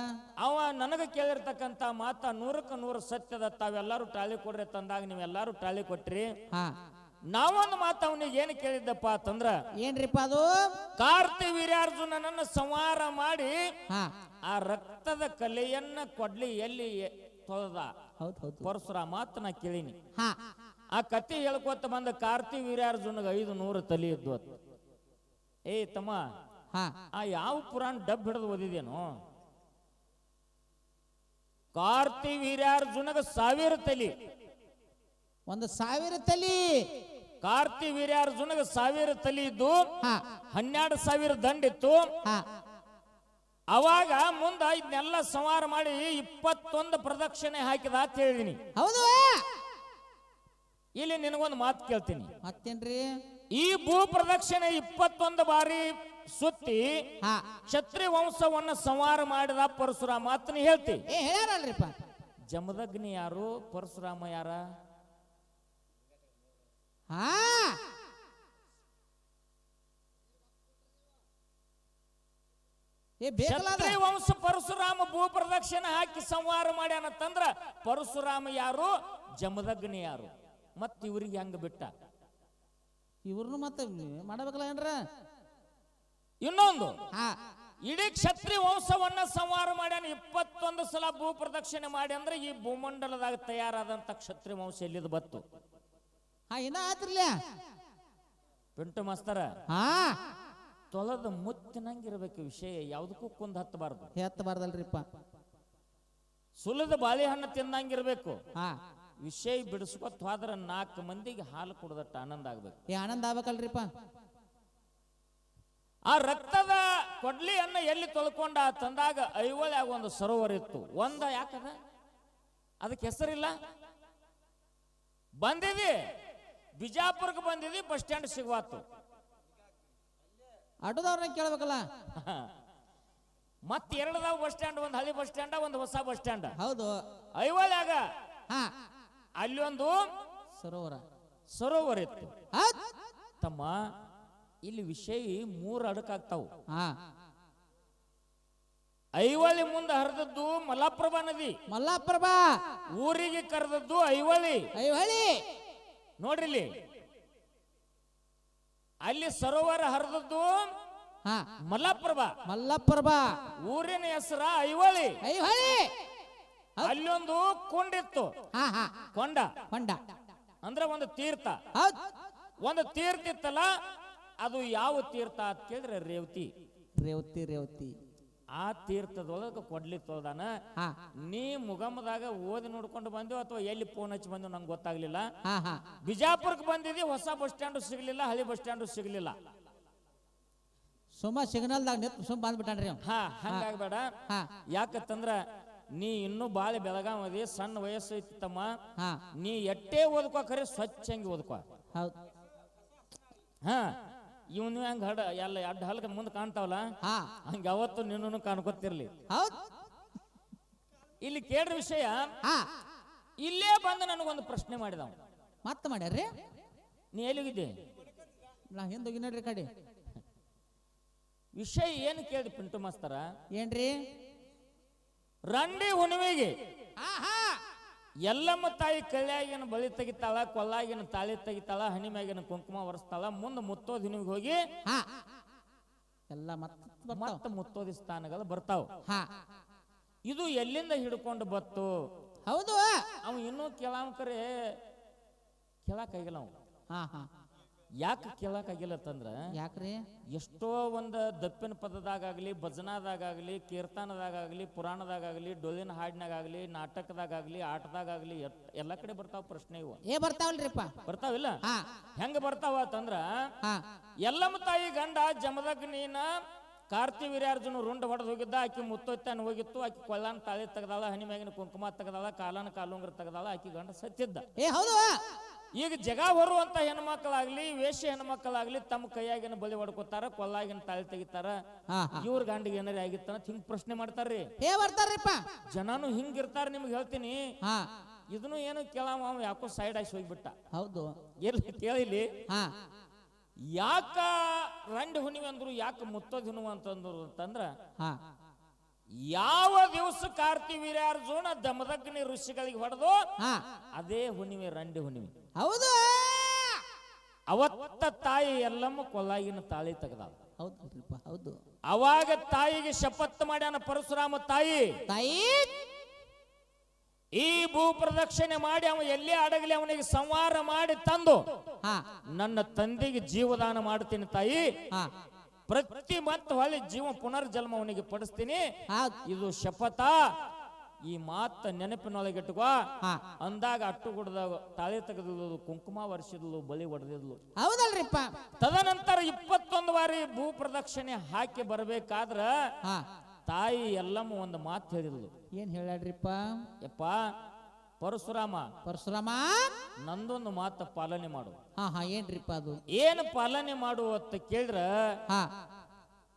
ಅವ ನನಗೆ ಕೇಳಿರ್ತಕ್ಕಂತ ಮಾತ 100ಕ್ಕೆ 100 ಸತ್ಯದ. ತಾವೆಲ್ಲಾರು ಟಾಳಿ ಕೊಡ್ರಿ ತಂದಾಗ ನೀವೆಲ್ಲಾರು ಟಾಳಿ ಕೊಟ್ರಿ. ನಾವೊಂದು ಮಾತು ಅವನಿಗೆ ಏನು ಕೇಳಿದ್ದಪ್ಪ ಅಂತಂದ್ರ, ಏನ್ರಿಪ್ಪ ಅದು? ಕಾರ್ತಿ ವೀರ್ಯಾರ್ಜುನನನ್ನ ಸಂಹಾರ ಮಾಡಿ ಆ ರಕ್ತದ ಕಲೆಯನ್ನ ಕೊಡ್ಲಿ ಎಲ್ಲಿ ತೊಳೆದ ಪರಶುರಾಮ ಮಾತು ನಾ ಕೇಳಿನಿ. ಆ ಕತೆ ಹೇಳ್ಕೊತ ಬಂದ ಕಾರ್ತಿ ವೀರ್ಯಾರ್ಜುನಗ 500 ತಲೆ ಇದ್ವು. ಏ ತಮ್ಮ, ಆ ಯಾವ ಪುರಾಣ ಡಬ್ ಹಿಡಿದು ಓದಿದೇನು? ಕಾರ್ತಿ ವೀರ್ಯಾರ್ಜುನಗ 1000 ತಲಿ. 1000 ತಲಿ. ಕಾರ್ತಿ ವೀರ್ಯಾರ್ಜುನಗ 1000 ತಲಿ ಇದ್ದು 12,000 ದಂಡಿತ್ತು. ಅವಾಗ ಮುಂದ ಇದನ್ನೆಲ್ಲ ಸಂಹಾರ ಮಾಡಿ 21 ಪ್ರದಕ್ಷಿಣೆ ಹಾಕಿದ ಅಂತ ಹೇಳಿದೀನಿ. ಹೌದು. ಇಲ್ಲಿ ನಿನಗೊಂದು ಮಾತು ಕೇಳ್ತೀನಿ. ಮತ್ತೇನ್ರಿ? ಈ ಭೂ ಪ್ರದಕ್ಷಿಣೆ 21 ಬಾರಿ ಸುತ್ತಿ ಕ್ಷತ್ರಿಯ ವಂಶವನ್ನ ಸಂಹಾರ ಮಾಡಿದ ಪರಶುರಾಮ ಮಾತನ್ನ ಹೇಳ್ತಿ. ಹೇಳ್ಯಾರಲ್ರಿಪ್ಪ. ಜಮದಗ್ನಿ ಯಾರು, ಪರಶುರಾಮ ಯಾರ? ಕ್ಷತ್ರಿಯ ವಂಶ ಪರಶುರಾಮ ಭೂ ಪ್ರದಕ್ಷಿಣೆ ಹಾಕಿ ಸಂಹಾರ ಮಾಡ್ಯಾನಂತಂದ್ರ ಪರಶುರಾಮ ಯಾರು, ಜಮದಗ್ನಿ ಯಾರು? ಮತ್ ಇವ್ರಿಗೆ ಹೆಂಗ ಬಿಟ್ಟ? ಇವ್ರನ್ನು ಮತ್ತೆ ಮಾಡಬೇಕಲ್ಲ ಏನ್ರ? ಇನ್ನೊಂದು, ಇಡೀ ಕ್ಷತ್ರಿಯ ವಂಶವನ್ನ ಸಂಹಾರ ಮಾಡ್ಯಾನ. 21 ಸಲ ಭೂ ಪ್ರದಕ್ಷಿಣೆ ಮಾಡಿ ಅಂದ್ರೆ ಈ ಭೂಮಂಡಲದಾಗ ತಯಾರಾದಂತ ಕ್ಷತ್ರಿಯ ವಂಶ ಎಲ್ಲಿದ್ ಬತ್ತು? ಇನ್ನ ಆತಿರ್ಲ ಪಿಂಟು ಮಾಸ್ತರ, ತೊಲದ ಮುತ್ತಿನಂಗಿರ್ಬೇಕು ವಿಷಯ. ಯಾವ್ದಕ್ಕೂ ಕುಂದ್ ಹತ್ತಬಾರ್ದು. ಹತ್ತಬಾರ್ದಲ್ರಿಪ್ಪ. ಸುಲಿದ ಬಾಳೆಹಣ್ಣು ತಿನ್ನಂಗಿರ್ಬೇಕು. ವಿಷಯ ಬಿಡಿಸ್ಕೊತ್ ಹೋದ್ರ 4 ಮಂದಿಗೆ ಹಾಲು ಕುಡ್ದಟ್ಟ ಆನಂದ ಆಗ್ಬೇಕು. ಆನಂದ ಆಗ್ಬೇಕಲ್ರಿಪ್ಪ. ಆ ರಕ್ತದ ಕೊಡ್ಲಿಯನ್ನ ಎಲ್ಲಿ ತೊಳ್ಕೊಂಡ ತಂದಾಗ ಐವಳ್ಯಾಗ ಒಂದು ಸರೋವರ ಇತ್ತು. ಯಾಕದ ಅದಕ್ಕೆ ಹೆಸರಿಲ್ಲ. ಬಂದಿದಿ ಬಿಜಾಪುರಕ್ಕೆ ಬಂದಿದಿ, ಬಸ್ ಸ್ಟ್ಯಾಂಡ್ ಸಿಗುವಾತು. ಆಟೋದವ್ರನ್ನ ಕೇಳ್ಬೇಕಲ್ಲ. ಮತ್ತೆ 2 ಬಸ್ ಸ್ಟ್ಯಾಂಡ್, ಒಂದು ಹಳಿ ಬಸ್ ಸ್ಟ್ಯಾಂಡ್, ಒಂದು ಹೊಸ ಬಸ್ ಸ್ಟ್ಯಾಂಡ್. ಹೌದು. ಐವಳ್ಯಾಗ ಅಲ್ಲಿ ಒಂದು ಸರೋವರ ಇತ್ತು. ತಮ್ಮ, ಇಲ್ಲಿ ವಿಷಯ 3 ಅಡಕಾಗ್ತಾವು. ಐವಳಿ ಮುಂದೆ ಹರಿದದ್ದು ಮಲಪ್ರಭಾ ನದಿ. ಮಲಪ್ರಭಾ ಊರಿಗೆ ಕರೆದದ್ದು ಐವಳಿ. ನೋಡ್ರಿ, ಅಲ್ಲಿ ಸರೋವರ ಹರಿದದ್ದು ಮಲಪ್ರಭಾ. ಊರಿನ ಹೆಸರ ಐವಳಿ. ಅಲ್ಲೊಂದು ಕೊಂಡಿತ್ತು. ಕೊಂಡ ಅಂದ್ರೆ ಒಂದು ತೀರ್ಥ. ಒಂದು ತೀರ್ಥ ಇತ್ತಲ್ಲ, ಅದು ಯಾವ ತೀರ್ಥ ಅಂತ ಕೇಳಿದ್ರೆ ರೇವತಿ. ಆ ತೀರ್ಥದೊಳಗ ಕೊಡ್ಲಿ ತೊಳ್ದಾನ. ನೀ ಮುಗಮದಾಗ ಓದಿ ನೋಡ್ಕೊಂಡು ಬಂದೇವು ಅಥವಾ ಎಲ್ಲಿ ಫೋನ್ ಹಚ್ಚಿ ಬಂದೇವು ನಂಗೆ ಗೊತ್ತಾಗ್ಲಿಲ್ಲ. ಬಿಜಾಪುರಕ್ಕೆ ಬಂದಿದ್ದಿ, ಹೊಸ ಬಸ್ ಸ್ಟ್ಯಾಂಡ್ ಸಿಗ್ಲಿಲ್ಲ, ಹಳಿ ಬಸ್ ಸ್ಟ್ಯಾಂಡ್ ಸಿಗ್ಲಿಲ್ಲ. ಸುಮ್ಮ ಸಿಗ್ನಲ್ದಾಗ ನಿಂತು ಸುಮ್ ಬಂದ್ಬಿಟ್ಟಾನ್ರಿ. ಹಂಗಾಗ್ಬೇಡ. ಯಾಕಂತಂದ್ರ ನೀ ಇನ್ನೂ ಬಾಳೆ ಬೆಳಗಾವದಿ, ಸಣ್ಣ ವಯಸ್ಸು ಐತಿ ತಮ್ಮ. ನೀ ಎಟ್ಟೇ ಓದ್ಕೋ, ಖರೆ ಸ್ವಚ್ಛಂಗಿ ಓದ್ಕೋ. ಇವನು ಹೆಂಗ ಎಲ್ಲ 2 ಹಲ್ಕ ಮುಂದೆ ಕಾಣ್ತಾವಲ್ಲ, ಹಂಗ ಯಾವತ್ತು ನಿನ್ನೂ ಕಾಣ್ಕೊತಿರ್ಲಿ. ಇಲ್ಲಿ ಕೇಳ್ರ ವಿಷಯ. ಇಲ್ಲೇ ಬಂದು ನನಗೊಂದು ಪ್ರಶ್ನೆ ಮಾಡಿದವ. ಮತ್ತೆ ಮಾಡ್ಯಾರ್ರಿ? ನೀ ಎಲ್ಲಿಗಿದ್ದೆ? ನಾ ಹಿಂದೋಗಿ ನೋಡ್ರಿ ಕಡೆ. ವಿಷಯ ಏನು ಕೇಳಿ ಪಿಂಟು ಮಾಸ್ತರ? ಏನ್ರಿ? ರಂಡಿ ಹುಣ್ಣಿಮೆಗೆ ಎಲ್ಲಮ್ಮ ತಾಯಿ ಕಳ್ಯಾಗಿನ ಬಳಿ ತೆಗಿತಾಳ, ಕೊಲ್ಲಾಗಿನ ತಾಳಿ ತೆಗಿತಾಳ, ಹಣಿಮ್ಯಾಗಿನ ಕುಂಕುಮ ಒರೆಸ್ತಾಳ. ಮುಂದೆ ಮುತ್ತೋದ್ ಹುಣ್ಣಿಮೆಗೆ ಹೋಗಿ ಎಲ್ಲ ಮತ್ತೆ ಮುತ್ತೋದಿ ಸ್ಥಾನಗಳು ಬರ್ತಾವ. ಇದು ಎಲ್ಲಿಂದ ಹಿಡ್ಕೊಂಡು ಬತ್ತು? ಹೌದು. ಅವ ಇನ್ನೂ ಕೇಳಾಕರೆ ಕೇಳಾಕಾಗಿಲ್ಲ. ಅವ ಯಾಕೆ ಕೇಳಕ್ಕಾಗಿಲ್ಲ ಅಂತಂದ್ರ ಯಾಕ್ರಿ ಎಷ್ಟೋ ಒಂದು ದಪ್ಪಿನ ಪದದಾಗಲಿ ಭಜನಾದಾಗಲಿ ಕೀರ್ತನದಾಗಲಿ ಪುರಾಣದಾಗಲಿ ಡೊಳ್ಳಿನ ಹಾಡಿನಾಗಲಿ ನಾಟಕದಾಗಲಿ ಆಟದಾಗಲಿ ಎಲ್ಲ ಕಡೆ ಬರ್ತಾವ ಪ್ರಶ್ನೆ ಇವು ಬರ್ತಾವಲ್ರಿಪ್ಪ ಬರ್ತಾವಿಲ್ಲ ಹೆಂಗ ಬರ್ತಾವ ಅಂತಂದ್ರ ಎಲ್ಲಮ್ಮ ತಾಯಿ ಗಂಡ ಜಮದಗ್ನಿನ ಕಾರ್ತಿ ವೀರ್ಯಾರ್ಜುನ ರುಂಡ ಹೊಡೆದು ಹೋಗಿದ್ದ ಆಕಿ ಮುತ್ತೊತ್ತಾನ ಹೋಗಿತ್ತು ಆಕಿ ಕೊಳ್ಳಾನ ತಾಳಿ ತೆಗದಾಳ ಹನಿ ಮ್ಯಾಗಿನ ಕುಂಕುಮ ತೆಗದಾಳ ಕಾಲನ ಕಾಲುಂಗ್ರ ತೆಗದಾಳ ಆಕಿ ಗಂಡ ಸತ್ತಿದ್ದ ಹೌದು ಈಗ ಜಗ ಹೊರುವಂತ ಹೆಣ್ಮಕ್ಳಾಗ್ಲಿ ವೇಶ್ಯ ಹೆಣ್ಮಕ್ಳಾಗ್ಲಿ ತಮ್ಮ ಕೈಯಾಗಿನ ಬಲಿ ಹೊಡ್ಕೋತಾರ ಕೊಲ್ಲಾಗಿನ ತಾಳಿ ತೆಗಿತಾರ ಇವ್ರ ಗಂಡಿಗೆ ಏನಾರ ಆಗಿತ್ತ ಹಿಂಗ್ ಪ್ರಶ್ನೆ ಮಾಡ್ತಾರ್ರಿ ಬರ್ತಾರ್ರಿಪ್ಪ ಜನನು ಹಿಂಗಿರ್ತಾರ ನಿಮ್ಗೆ ಹೇಳ್ತೀನಿ ಇದನ್ನು ಏನು ಕೇಳಾವ ಯಾಕೋ ಸೈಡ್ ಆಗಿ ಹೋಗ್ಬಿಟ್ಟ ಹೌದು ಎಲ್ಲಿ ಕೇಳಿಲಿ ಯಾಕ ರಂಡಿ ಹುಣ್ಣಿಮೆ ಅಂದ್ರು ಯಾಕೆ ಮುತ್ತೋದ್ ಹುಣ್ಣಿಮೆ ಅಂತಂದ್ರು ಅಂತಂದ್ರ ಯಾವ ದಿವಸ ಕಾರ್ತಿ ವೀರ್ಯಾರ್ಜುನ ದಮದಗ್ನಿ ಋಷಿಗಳಿಗೆ ಹೊಡೆದು ಅದೇ ಹುಣ್ಣಿಮೆ ರಂಡಿ ಹುಣ್ಣಿಮೆ ಹೌದು ಅವತ್ತ ತಾಯಿ ಎಲ್ಲಮ್ಮ ಕೊಲ್ಲಾಗಿನ ತಾಳಿ ತೆಗದಾಳ ಹೌದು ಹೌದು ಅವಾಗ ತಾಯಿಗೆ ಶಪಥ ಮಾಡ್ಯಾನ ಪರಶುರಾಮ ತಾಯಿ ಈ ಭೂ ಪ್ರದಕ್ಷಿಣೆ ಮಾಡಿ ಅವ ಎಲ್ಲೇ ಅಡಗಲಿ ಅವನಿಗೆ ಸಂಹಾರ ಮಾಡಿ ತಂದು ನನ್ನ ತಂದೆಗೆ ಜೀವದಾನ ಮಾಡ್ತೀನಿ ತಾಯಿ ಪ್ರತಿ ಮತ್ತೆ ಹೊಳ್ಳಿ ಜೀವ ಪುನರ್ಜನ್ಮ ಅವನಿಗೆ ಪಡಿಸ್ತೀನಿ ಇದು ಶಪಥ ಈ ಮಾತ ನೆನಪಿನೊಳಗಿಟ್ಟುಕೋ ಅಂದಾಗ ಅಟ್ಟು ಗುಡ್ದಾಗ ತಾಳಿ ತೆಗೆದಿದ್ಲು ಕುಂಕುಮ ವರ್ಷಿದ್ಲು ಬಲಿ ಹೊಡೆದಿದ್ಲು ಹೌದಲ್ರಿಪ್ಪ ತದನಂತರ 21 ಬಾರಿ ಭೂ ಪ್ರದಕ್ಷಿಣೆ ಹಾಕಿ ಬರ್ಬೇಕಾದ್ರ ತಾಯಿ ಎಲ್ಲಮ್ಮ ಒಂದು ಮಾತು ಹೇಳಿದ್ಲು ಏನ್ ಹೇಳ್ಯಾಡ್ರಿಪ್ಪ ಯಪ್ಪ ಪರಶುರಾಮ ನಂದೊಂದು ಮಾತು ಪಾಲನೆ ಮಾಡು ಏನ್ರಿಪ್ಪ ಅದು ಏನು ಪಾಲನೆ ಮಾಡು ಅಂತ ಕೇಳಿದ್ರ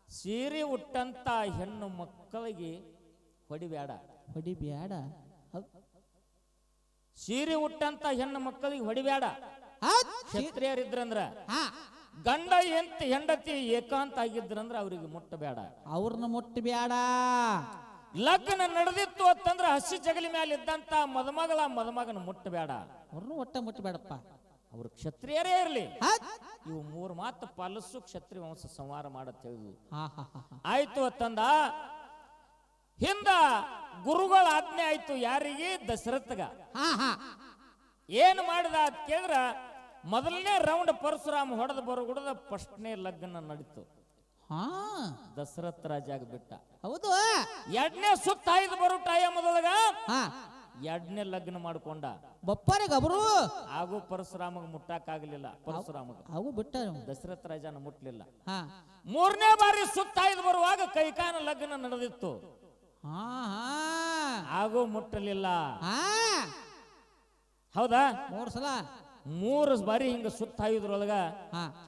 ಸೀರೆ ಉಟ್ಟಂತ ಹೆಣ್ಣು ಮಕ್ಕಳಿಗೆ ಹೊಡಿಬ್ಯಾಡ ಸೀರೆ ಉಟ್ಟಂತ ಹೆಣ್ಣು ಮಕ್ಕಳಿಗೆ ಹೊಡಿಬ್ಯಾಡ ಕ್ಷತ್ರಿಯರಿದ್ರಂದ್ರ ಗಂಡ ಹೆಂಡತಿ ಏಕಾಂತ ಆಗಿದ್ರಂದ್ರ ಅವ್ರಿಗೆ ಮುಟ್ಟಬೇಡ ಅವ್ರನ್ನ ಮುಟ್ಟಬೇಡ ಲಗ್ನ ನಡೆದಿತ್ತು ಅಂತಂದ್ರ ಹಸಿ ಜಗಲಿ ಮೇಲೆ ಇದ್ದಂತ ಮದುಮಗನ ಮುಟ್ಟಬೇಡ ಅವ್ರನ್ನ ಒಟ್ಟ ಮುಟ್ಟಬೇಡಪ್ಪ ಅವ್ರು ಕ್ಷತ್ರಿಯರೇ ಇರ್ಲಿ ಇವು 3 ಮಾತು ಪಾಲಿಸು ಕ್ಷತ್ರಿಯ ವಂಶ ಸಂಹಾರ ಮಾಡತ್ ಹೇಳಿದ್ವು ಆಯ್ತು ಅಂತಂದ ಹಿಂದ ಗುರುಗಳ ಆಜ್ಞೆ ಆಯ್ತು ಯಾರಿಗೆ ದಶರಥಗ ಏನ್ ಮಾಡಿದ ಅಂತ ಕೇಳಿದ್ರ ಮೊದಲನೇ ರೌಂಡ್ ಪರಶುರಾಮ ಹೊಡೆದ ಬರುಗುಡದ ಫಸ್ಟ್ನೇ ಲಗ್ನ ನಡೀತು ದಶರಥ ರಾಜಾಗ ಬಿಟ್ಟ ಹೌದು ಎರಡನೇ ಸುತ್ತ 5 ಬರು ಟೈಮದೊಳಗ ಎರಡನೇ ಲಗ್ನ ಮಾಡ್ಕೊಂಡ ಬಪ್ಪಾರೆ ಗಬರು ಹಾಗೂ ಪರಶುರಾಮಗ ಮುಟ್ಟಾಕಾಗ್ಲಿಲ್ಲ ಪರಶುರಾಮಗ ಅವು ಬಿಟ್ಟ ದಶರಥ ರಾಜನ ಮುಟ್ಲಿಲ್ಲ 3ನೇ ಬಾರಿ ಸುತ್ತ 5 ಬರುವಾಗ ಕೈಕಾನ ಲಗ್ನ ನಡೆದಿತ್ತು ಹಾಗೂ ಮುಟ್ಟಲಿಲ್ಲ ಹೌದಾ 3 ಸಲ 3 ಬಾರಿ ಹಿಂಗ ಸುತ್ತ 5ರೊಳಗ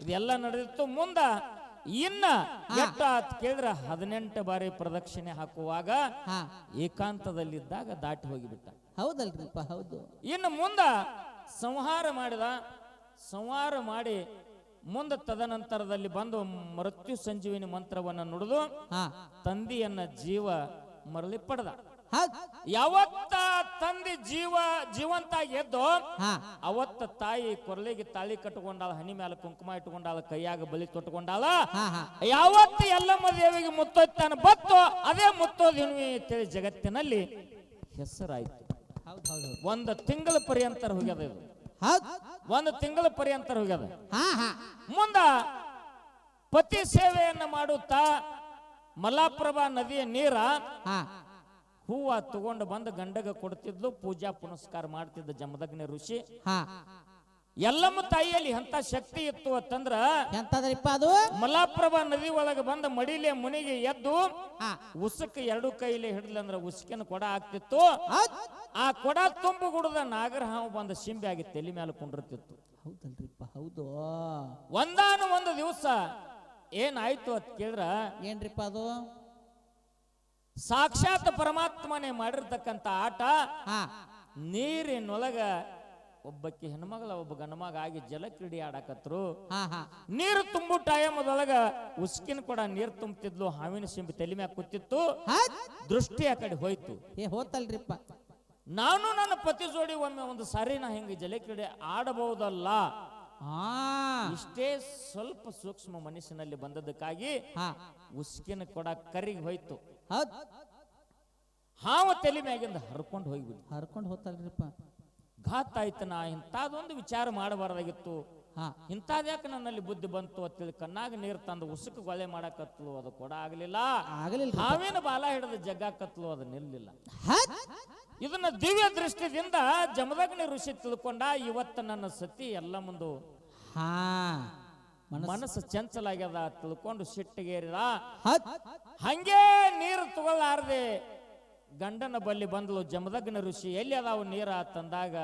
ಇದೆಲ್ಲ ನಡೆದಿತ್ತು ಮುಂದ ಇನ್ನ ಎಟ್ಟ ಕೇಳಿದ್ರ 18 ಬಾರಿ ಪ್ರದಕ್ಷಿಣೆ ಹಾಕುವಾಗ ಏಕಾಂತದಲ್ಲಿದ್ದಾಗ ದಾಟಿ ಹೋಗಿಬಿಟ್ಟ ಹೌದಲ್ರಿಪ್ಪ ಹೌದು ಇನ್ನು ಮುಂದ ಸಂಹಾರ ಮಾಡಿ ಮುಂದೆ ತದನಂತರದಲ್ಲಿ ಬಂದು ಮೃತ್ಯು ಸಂಜೀವಿನಿ ಮಂತ್ರವನ್ನ ನುಡಿದು ತಂದೆಯನ್ನ ಜೀವ ಮರಳಿ ಪಡೆದ ಯಾವತ್ತ ತಂದೆ ಜೀವಂತ ಎದ್ದು ಅವತ್ತ ತಾಯಿ ಕೊರಳಿಗೆ ತಾಳಿ ಕಟ್ಟುಕೊಂಡಾಳ ಹನಿ ಮೇಲೆ ಕುಂಕುಮ ಇಟ್ಟುಕೊಂಡಾಳ ಕೈಯಾಗ ಬಲಿ ತೊಟ್ಟುಕೊಂಡಾಳ ಯಾವತ್ತ ಎಲ್ಲಮ್ಮ ದೇವಿಗೆ ಮುತ್ತೊತ್ತಾನ ಬತ್ತು ಅದೇ ಮುತ್ತೋದ್ ಹುಣ್ಣಿಮೆ ಅಂತೇಳಿ ಜಗತ್ತಿನಲ್ಲಿ ಹೆಸರಾಯ್ತು ಒಂದು ತಿಂಗಳ ಪರ್ಯಂತರ ಹೋಗ್ಯದ ಇದು 1 ತಿಂಗಳ ಪರ್ಯಂತರ ಹೋಗ್ಯದ ಮುಂದ ಪತಿ ಸೇವೆಯನ್ನ ಮಾಡುತ್ತಾ ಮಲಾಪ್ರಭಾ ನದಿಯ ನೀರ ಹೂವ ತಗೊಂಡು ಬಂದು ಗಂಡಗ ಕೊಡ್ತಿದ್ಲು ಪೂಜಾ ಪುನಸ್ಕಾರ ಮಾಡ್ತಿದ್ದ ಜಮದಗ್ನಿ ಋಷಿ ಎಲ್ಲಮ್ಮ ತಾಯಿಯಲ್ಲಿ ಎಂತ ಶಕ್ತಿ ಇತ್ತು ಅಂತಂದ್ರ ಅದು ಮಲಾಪ್ರಭಾ ನದಿ ಒಳಗೆ ಬಂದ ಮಡಿಲೆ ಮುನಿಗೆ ಎದ್ದು ಉಸುಕ 2 ಕೈಲಿ ಹಿಡಿದ್ಲಂದ್ರ ಉಸುಕಿನ ಕೊಡ ಆಗ್ತಿತ್ತು ಆ ಕೊಡ ತುಂಬು ಗುಡದ ನಾಗರ ಹಾವು ಬಂದ ಶಿಂಬೆ ಆಗಿ ತಲೆ ಮೇಲೆ ಕುಂಡಿರ್ತಿತ್ತು ಹೌದು ಒಂದು ದಿವಸ ಏನಾಯ್ತು ಅಂತ ಕೇಳಿದ್ರ ಏನ್ರಿಪ್ಪ ಅದು ಸಾಕ್ಷಾತ್ ಪರಮಾತ್ಮನೇ ಮಾಡಿರ್ತಕ್ಕಂತ ಆಟ ನೀರಿನೊಳಗ ಒಬ್ಬಕ್ಕೆ ಹೆಣ್ಮಗಳ ಒಬ್ಬ ಗಣಮಗ ಆಗಿ ಜಲ ಕ್ರೀಡೆ ಆಡಕತ್ರು ನೀರು ತುಂಬು ಟೈಮದೊಳಗ ಉಸ್ಕಿನ ಕೂಡ ನೀರು ತುಂಬತಿದ್ಲು ಹಾವಿನ ಸಿಂಬಿ ತಲೆ ಮ್ಯಾಗ ಕೂತಿತ್ತು ದೃಷ್ಟಿ ಆ ಕಡೆ ಹೋಯ್ತು ಹೋತಲ್ರಿಪ್ಪ ನಾನು ನನ್ನ ಪತಿ ಜೋಡಿ ಒಮ್ಮೆ ಒಂದು ಸಾರಿ ನಾ ಹಿಂಗ ಜಲ ಕ್ರೀಡೆ ಆಡಬಹುದಲ್ಲ ಇಷ್ಟೇ ಸ್ವಲ್ಪ ಸೂಕ್ಷ್ಮ ಮನಸ್ಸಿನಲ್ಲಿ ಬಂದದಕ್ಕಾಗಿ ಉಸ್ಕಿನ ಕೂಡ ಕರಿಗೆ ಹೋಯ್ತು ಹಾವು ತಲೆ ಮ್ಯಾಗಿಂದ ಹರ್ಕೊಂಡು ಹೋಗ್ತಲ್ರಿಪ್ಪ ಘಾತ ಆಯ್ತು ನಾ ಇಂಥದೊಂದು ವಿಚಾರ ಮಾಡಬಾರ್ದಾಗಿತ್ತು ಹಾ ಇಂಥದ್ಯಾಕೆ ನನ್ನಲ್ಲಿ ಬುದ್ಧಿ ಬಂತು ಅಂತೇಳಿ ಕಣ್ಣಾಗ ನೀರು ತಂದು ಉಸುಕು ಗೊಳೆ ಮಾಡಕತ್ಲು, ಅದು ಕೂಡ ಆಗಲಿಲ್ಲ. ಆಗಲಿಲ್ಲ. ಹಾವಿನ ಬಾಲ ಹಿಡಿದು ಜಗ್ಗಾಕತ್ಲು, ಅದು ನಿಲ್ಲಿಲ್ಲ. ಇದನ್ನ ದಿವ್ಯ ದೃಷ್ಟಿದಿಂದ ಜಮದಗ್ನಿ ಋಷಿ ತಿಳ್ಕೊಂಡ. ಇವತ್ತು ನನ್ನ ಸತಿ ಎಲ್ಲ ಮುಂದು ಹಾ ಮನಸ್ಸು ಚಂಚಲಾಗ್ಯದ ತಿಳ್ಕೊಂಡು ಸಿಟ್ಟಿಗೇರಿದ. ಹತ್ ಹಂಗೆ ನೀರು ತಗೊಳ್ಳಾರ್ದೆ ಗಂಡನ ಬಲ್ಲಿ ಬಂದ್ಲು. ಜಮದಗ್ನಿ ಋಷಿ ಎಲ್ಲಿ ಅದಾವು ನೀರ ತಂದಾಗ,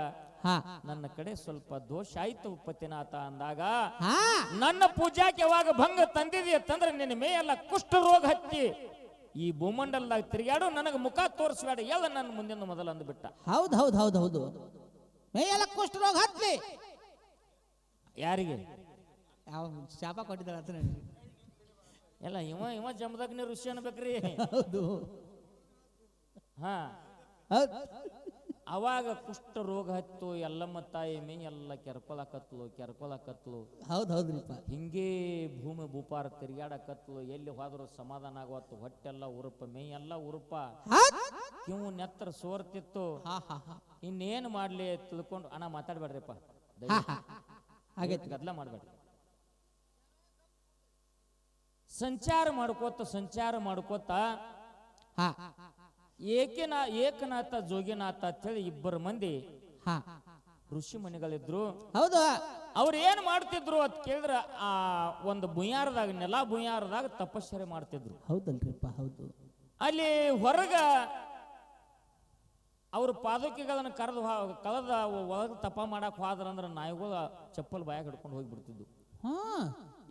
ಹಾ ನನ್ನ ಕಡೆ ಸ್ವಲ್ಪ ದೋಷ ಆಯ್ತು ಉಪತಿನಾಥ ಅಂದಾಗ, ಹಾ ನನ್ನ ಪೂಜಾಕ್ಕೆ ಯಾವಾಗ ಭಂಗ ತಂದಿದೆಯತ್ತಂದ್ರೆ ನಿನ್ನ ಮೇಯೆಲ್ಲ ಕುಷ್ಠ ರೋಗ ಹತ್ತಿ ಈ ಭೂಮಂಡಲದಾಗ ತಿರುಗಾಡು, ನನಗೆ ಮುಖ ತೋರಿಸ್ಬೇಡ, ಎಲ್ಲ ನನ್ನ ಮುಂದಿನ ಮೊದಲು ಅಂದ್ಬಿಟ್ಟ. ಹೌದು ಹೌದು ಹೌದು ಹೌದು. ಮೇಯೆಲ್ಲ ಕುಷ್ಠ ರೋಗ ಹತ್ಲಿ. ಯಾರಿಗೆ? ಯಾವ ಶಾಪ ಕೊಟ್ಟಿದ್ದಾರ ಅಂತ ಎಲ್ಲ ಇವ ಜಮದಗ್ನಿ ಋಷಿ ಅನ್ಬೇಕ್ರಿ. ಹೌದು. ಹಾ ಹೌದ್. ಅವಾಗ ಕುಷ್ಠ ರೋಗ ಹತ್ತು, ಎಲ್ಲಮ್ಮ ತಾಯಿ ಮೇ ಎಲ್ಲ ಕೆರ್ಕೊಳಕತ್ಲು. ಹೌದ್ ಹೌದ್ರಿಪ್ಪ. ಹಿಂಗೇ ಭೂಮಿ ಭೂಪಾರ ತಿರ್ಗಾಡಕತ್ಲು. ಎಲ್ಲಿ ಹೋದ್ರು ಸಮಾಧಾನ ಆಗೋತ್ತು. ಹೊಟ್ಟೆಲ್ಲ ಉರುಪ, ಮೇ ಎಲ್ಲ ಉರುಪ, ಇವು ನೆತ್ರ ಸೋರ್ತಿತ್ತು. ಇನ್ನೇನು ಮಾಡ್ಲಿ ತಿಳ್ಕೊಂಡು, ಅಣ್ಣ ಮಾತಾಡ್ಬೇಡ್ರಿಪ್ಪ, ಗದ್ಲ ಮಾಡ್ಬೇಡ್ರಿ. ಸಂಚಾರ ಮಾಡ್ಕೋತ ಏಕನಾಥ ಜೋಗಿನಾಥ ಅಂತೇಳಿ ಇಬ್ಬರು ಮಂದಿ ಋಷಿ ಮುನಿಗಳಿದ್ರು. ಹೌದು. ಅವ್ರು ಏನ್ ಮಾಡ್ತಿದ್ರು ಅಂತ ಕೇಳಿದ್ರ, ಆ ಒಂದು ಭುಯಾರದಾಗ, ನೆಲ ಭುಯಾರದಾಗ ತಪಶ್ಚರ್ಯ ಮಾಡ್ತಿದ್ರು. ಹೌದಲ್ರಿಪ್ಪ. ಹೌದು. ಅಲ್ಲಿ ಹೊರಗ ಅವ್ರ ಪಾದುಕೆಗಳನ್ನ ಕಳೆದ ಒಳಗ ತಪ ಮಾಡಕ್ ಹೋದ್ರಂದ್ರ ನಾಯಿಗಳು ಚಪ್ಪಲ್ ಬಾಯಾಗ ಹಿಡ್ಕೊಂಡು ಹೋಗ್ಬಿಡ್ತಿದ್ವು.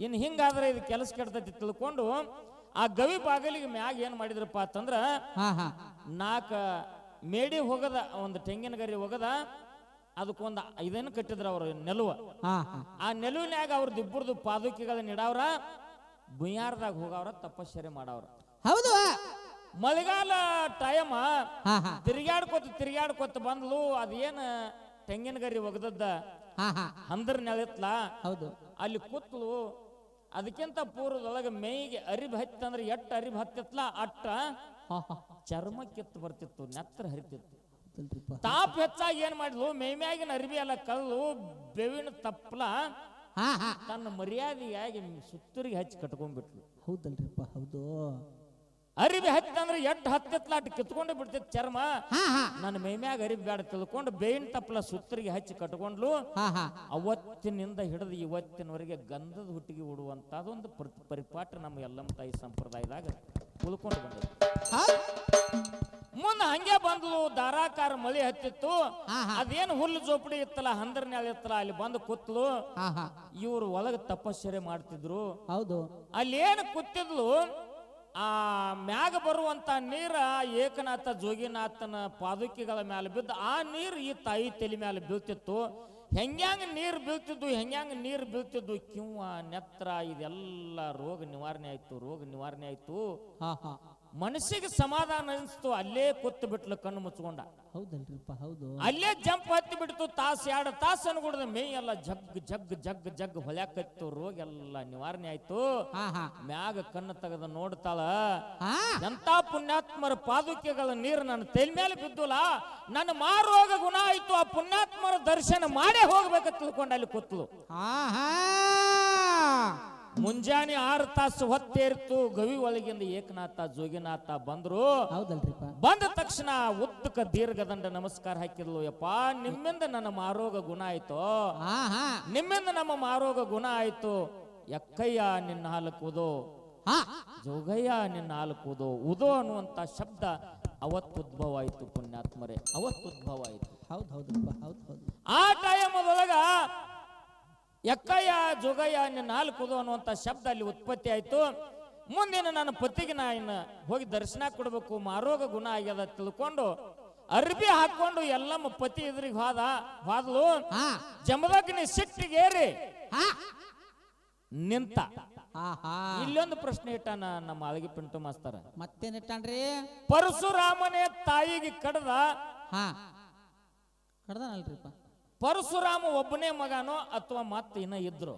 ಇನ್ ಹಿಂಗಾದ್ರೆ ಇದು ಕೆಲಸ ಕೆಡ್ತೈತಿ ತಿಳ್ಕೊಂಡು ಆ ಗವಿ ಬಾಗಲಿಗೆ ಮ್ಯಾಗ ಏನ್ ಮಾಡಿದ್ರಪ್ಪ ಅಂತಂದ್ರ, 4 ಮೇಡಿ ಹೋಗದ, ಒಂದು ತೆಂಗಿನ ಗರಿ ಹೋಗದ, ಅದಕ್ಕೊಂದು ಇದನ್ನು ಕಟ್ಟಿದ್ರ ಅವ್ರ ನೆಲುವ. ಆ ನೆಲುವಿನ್ಯಾಗ ಅವ್ರದ್ದು ಇಬ್ಬರದು ಪಾದುಕೆಗಳನ್ನ ಇಡವ್ರ, ಭುಯಾರದಾಗ ಹೋಗವ್ರ, ತಪಶ್ಚರ್ಯ ಮಾಡವ್ರ. ಹೌದು. ಮಳೆಗಾಲ ಟೈಮ ತಿರ್ಗಾಡ್ಕೊತ ಬಂದ್ಲು. ಅದೇನ ತೆಂಗಿನ ಗರಿ ಒಗದದ್ದ ಹಂದ್ರ ನೆಲತ್ಲ. ಹೌದು. ಅಲ್ಲಿ ಕೂತ್ಲು. ಅದಕ್ಕಿಂತ ಪೂರ್ವದೊಳಗೆ ಮೇಯಿಗೆ ಅರಿಬ್ ಹತ್ತಂದ್ರೆ ಎಟ್ಟ ಅರಿಬ್ ಹತ್ತಿತ್ಲ ಅಟ್ಟ ಚರ್ಮ ಕಿತ್ತು ಬರ್ತಿತ್ತು, ನೆತ್ರ ಹರಿತಿತ್ತು. ತಾಪ ಹೆಚ್ಚಾಗಿ ಏನ್ ಮಾಡಿದ್ಲು, ಮೇಮ್ಯಾಗಿನ ಅರಿಬಿ ಎಲ್ಲ ಕಲ್ಲು ಬೇವಿನ ತಪ್ಪಲ ತನ್ನ ಮರ್ಯಾದೆಯಾಗಿ ಸುತ್ತೂರಿಗೆ ಹಚ್ಚಿ ಕಟ್ಕೊಂಡ್ಬಿಟ್ಲು. ಹೌದಲ್ರಿಪ್ಪ. ಹೌದು. ಅರಿಬಿ ಹತ್ತಂದ್ರೆ ಎಟ್ಟು ಹತ್ತಿತ್ಲ ಅಟ್ಟು ಕಿತ್ಕೊಂಡು ಬಿಡ್ತಿತ್ತು ಚರ್ಮ. ನನ್ನ ಮೈಮ್ಯಾಗ ಅರಿಬಿ ಬೇಡ ತಿಳ್ಕೊಂಡು ಬೇವಿನ ತಪ್ಪಲ ಸುತ್ತರಿಗೆ ಹಚ್ಚಿ ಕಟ್ಕೊಂಡ್ಲು. ಅವತ್ತಿನಿಂದ ಹಿಡಿದು ಇವತ್ತಿನವರೆಗೆ ಗಂಧದ ಹುಟ್ಟಿಗೆ ಉಡುವಂತದೊಂದು ಪರಿಪಾಠ ನಮ್ಮ ಎಲ್ಲಮ್ಮ ತಾಯಿ ಸಂಪ್ರದಾಯದಾಗ ಉಳ್ಕೊಂಡು ಬಂದದ್ದು. ಮುಂದೆ ಹಂಗೆ ಬಂದ್ಲು. ಧಾರಾಕಾರ ಮಳೆ ಹತ್ತಿತ್ತು. ಅದೇನು ಹುಲ್ಲು ಜೋಪಡಿ ಇತ್ತಲ್ಲ, ಹಂದರ್ನ್ಯಾಳ ಇತ್ತಲ್ಲ, ಅಲ್ಲಿ ಬಂದು ಕೂತ್ಲು. ಇವ್ರು ಒಳಗ ತಪಶ್ಚರ್ಯ ಮಾಡ್ತಿದ್ರು. ಹೌದು. ಅಲ್ಲಿ ಏನು ಕೂತಿದ್ಲು, ಆ ಮ್ಯಾಗ ಬರುವಂತ ನೀರ ಏಕನಾಥ ಜೋಗಿನಾಥನ ಪಾದುಕೆಗಳ ಮ್ಯಾಲ ಬಿದ್ದು ಆ ನೀರು ಈ ತಾಯಿ ತಲೆ ಮ್ಯಾಲ ಬೀಳ್ತಿತ್ತು. ಹೆಂಗ್ಯಾಂಗ ನೀರು ಬೀಳ್ತಿದ್ವು, ಕಿವ್ವ ನೆತ್ರ ಇದೆಲ್ಲ ರೋಗ ನಿವಾರಣೆ ಆಯ್ತು. ಮನಸ್ಸಿಗೆ ಸಮಾಧಾನ ಅನಿಸ್ತು. ಅಲ್ಲೇ ಕೂತು ಬಿಟ್ಲು ಕಣ್ಣು ಮುಚ್ಕೊಂಡ. ಹೌದಲ್ರಿಪ್ಪ. ಹೌದು. ಅಲ್ಲೇ ಜಂಪ್ ಹತ್ತಿ ಬಿಡ್ತು. 2 ತಾಸು ಅನ್ಕೊಡ್ದ ಮೇ ಎಲ್ಲ ಜಗ್ ಹೊಳ್ಯಾಕತ್ತು. ರೋಗ ಎಲ್ಲ ನಿವಾರಣೆ ಆಯ್ತು. ಮ್ಯಾಗ ಕಣ್ಣು ತೆಗೆದ ನೋಡ್ತಾಳ, ಎಂತ ಪುಣ್ಯಾತ್ಮರ ಪಾದುಕೆಗಳ ನೀರು ನನ್ನ ತಲೆ ಮೇಲೆ ಬಿದ್ದುಲ್ಲ, ನನ್ನ ಮಾರೋಗ ಗುಣ ಆಯ್ತು. ಆ ಪುಣ್ಯಾತ್ಮರ ದರ್ಶನ ಮಾಡೇ ಹೋಗ್ಬೇಕಂತ ತಿಳ್ಕೊಂಡು ಅಲ್ಲಿ ಕೂತ್ಲು. ಮುಂಜಾನೆ 6 ತಾಸು ಹೊತ್ತೇರಿತು. ಗವಿ ಒಳಗಿಂದ ಏಕನಾಥ ಜೋಗಿನಾಥ ಬಂದ್ರು. ಬಂದ ತಕ್ಷಣ ಉದ್ದಕ ದೀರ್ಘದಂಡ ನಮಸ್ಕಾರ ಹಾಕಿದ್ಲು. ಯಪ್ಪಾ, ನಿಮ್ಮಿಂದ ನನ್ನ ಮಾರೋಗ ಗುಣ ಆಯ್ತು, ನಿಮ್ಮಿಂದ ನಮ್ಮ ಮಾರೋಗ ಗುಣ ಆಯ್ತು. ಎಕ್ಕಯ್ಯ ನಿನ್ನ ಹಾಲಕ್ಕುದು, ಜೋಗಯ್ಯ ನಿನ್ನ ಹಾಲಕ್ಕುದು. ಉದೋ ಅನ್ನುವಂತ ಶಬ್ದ ಅವತ್ತು ಉದ್ಭವ ಆಯ್ತು. ಪುಣ್ಯಾತ್ಮರೇ, ಅವತ್ತು ಉದ್ಭವ ಆಯ್ತು. ಆ ಟೈಮದೊಳಗ ಎಕ್ಕಯ್ಯ ಜೋಗಯ್ಯ ನಿನ್ನ ನಾಲ್ಕುದು ಅನ್ನುವಂಥ ಶಬ್ದ ಅಲ್ಲಿ ಉತ್ಪತ್ತಿ ಆಯ್ತು. ಮುಂದಿನ ನನ್ನ ಪತಿಗೆ ನಾ ಇನ್ನು ಹೋಗಿ ದರ್ಶನ ಕೊಡ್ಬೇಕು, ಮಾರೋಗ ಗುಣ ಆಗ್ಯದ ತಿಳ್ಕೊಂಡು ಅರ್ಬಿ ಹಾಕೊಂಡು ಎಲ್ಲಮ್ಮ ಪತಿ ಎದುರಿಗೆ ಹೋದ್ಲು. ಜಮದಗ್ನಿ ಸಿಟ್ಟಿಗೇರಿ ನಿಂತ. ಇಲ್ಲೊಂದು ಪ್ರಶ್ನೆ ಇಟ್ಟಾನ ನಮ್ಮ ಅಳಗಿ ಪಿಂಟು ಮಾಸ್ತರ. ಮತ್ತೇನಿಟ್ಟಾನ್ರಿ? ಪರಶುರಾಮನೇ ತಾಯಿಗೆ ಕಡ್ದನಲ್ರಿಪ್ಪ. ಪರಶುರಾಮ ಒಬ್ಬನೇ ಮಗನೋ ಅಥವಾ ಮತ್ತೆ ಇನ್ನ ಇದ್ರು?